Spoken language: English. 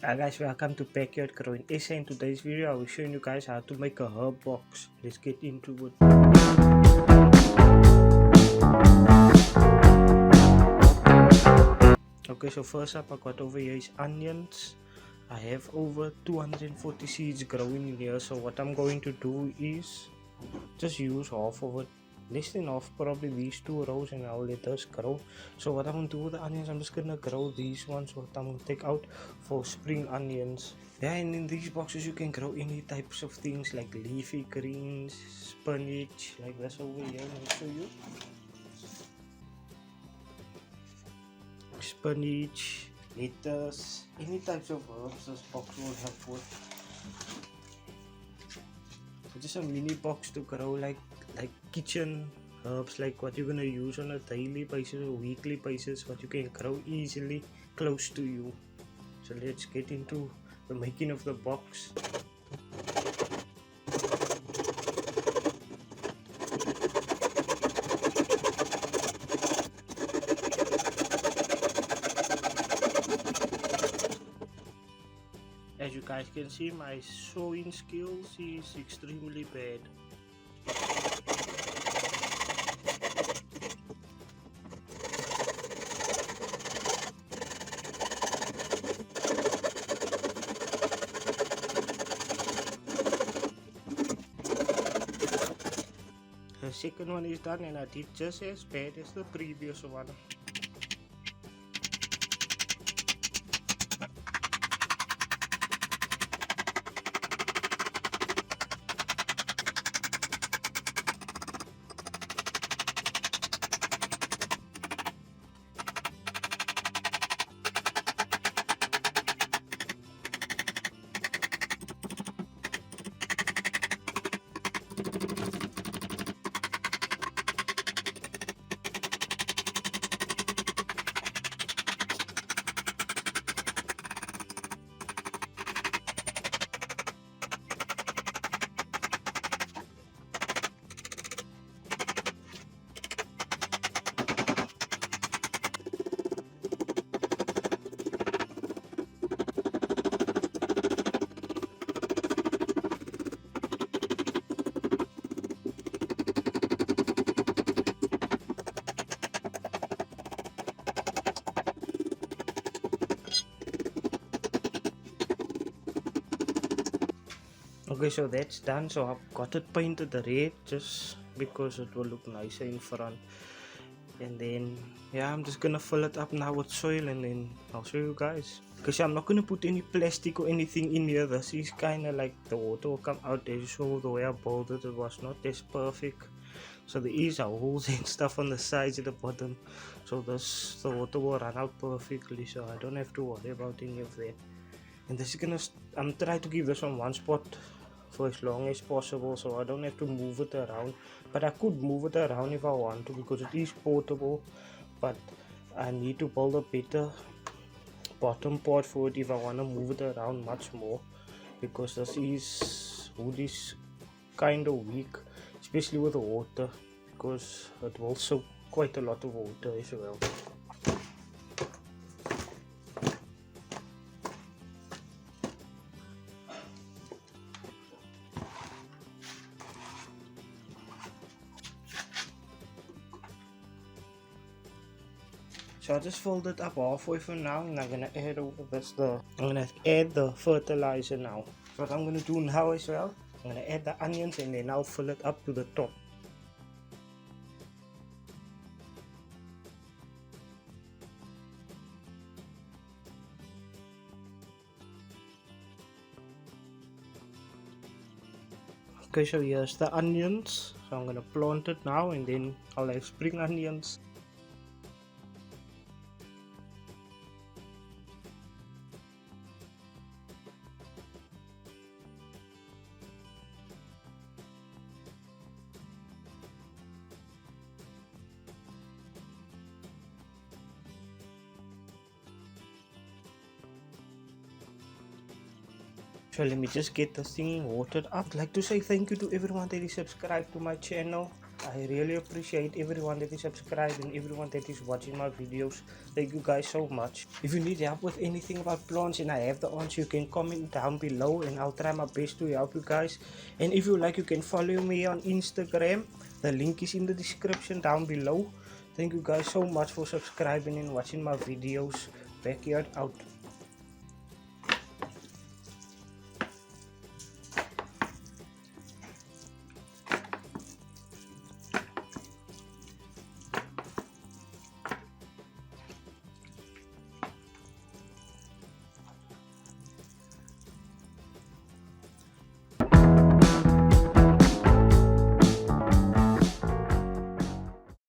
Hi guys, welcome to Yard GrowingSA. In today's video I will show you guys how to make a herb box. Let's get into it. Okay, so first up I got over here is onions. I have over 240 seeds growing in here, so what I'm going to do is just use half of it, less than half, probably these two rows, and I'll let those grow. So what I'm going to do with the onions, I'm just going to grow these ones, what I'm going to take out for spring onions. Yeah, and in these boxes you can grow any types of things like leafy greens, spinach, like this over here. Let me show you. Spinach, lettuce, any types of herbs this box will have for. So just a mini box to grow like kitchen herbs, like what you're gonna use on a daily basis or weekly basis, what you can grow easily close to you. So let's get into the making of the box. As you guys can see, my sewing skills is extremely bad. The second one is done and I did just as bad as the previous one. Okay, so that's done. So I've got it painted red just because it will look nicer in front. And then yeah, I'm just gonna fill it up now with soil and then I'll show you guys. Because I'm not gonna put any plastic or anything in here. This is kinda like the water will come out as you saw the way I built it. It was not as perfect. So there is holes and stuff on the sides at the bottom. So the water will run out perfectly, so I don't have to worry about any of that. And this is gonna I'm trying to keep this on one spot for as long as possible, so I don't have to move it around. But I could move it around if I want to, because it is portable, but I need to build a better bottom part for it if I want to move it around much more, because this wood is kind of weak, especially with the water, because it will soak quite a lot of water as well. So I just fold it up halfway for now, and I'm gonna add over this I'm gonna add the fertilizer now. So what I'm gonna do now as well, I'm gonna add the onions and then I'll fill it up to the top. Okay, so here's the onions. So I'm gonna plant it now and then I'll have spring onions. So let me just get this thing watered up. I'd like to say thank you to everyone that is subscribed to my channel. I really appreciate everyone that is subscribed and everyone that is watching my videos. Thank you guys so much. If you need help with anything about plants and I have the answer, you can comment down below and I'll try my best to help you guys. And if you like, you can follow me on Instagram. The link is in the description down below. Thank you guys so much for subscribing and watching my videos. Backyard out.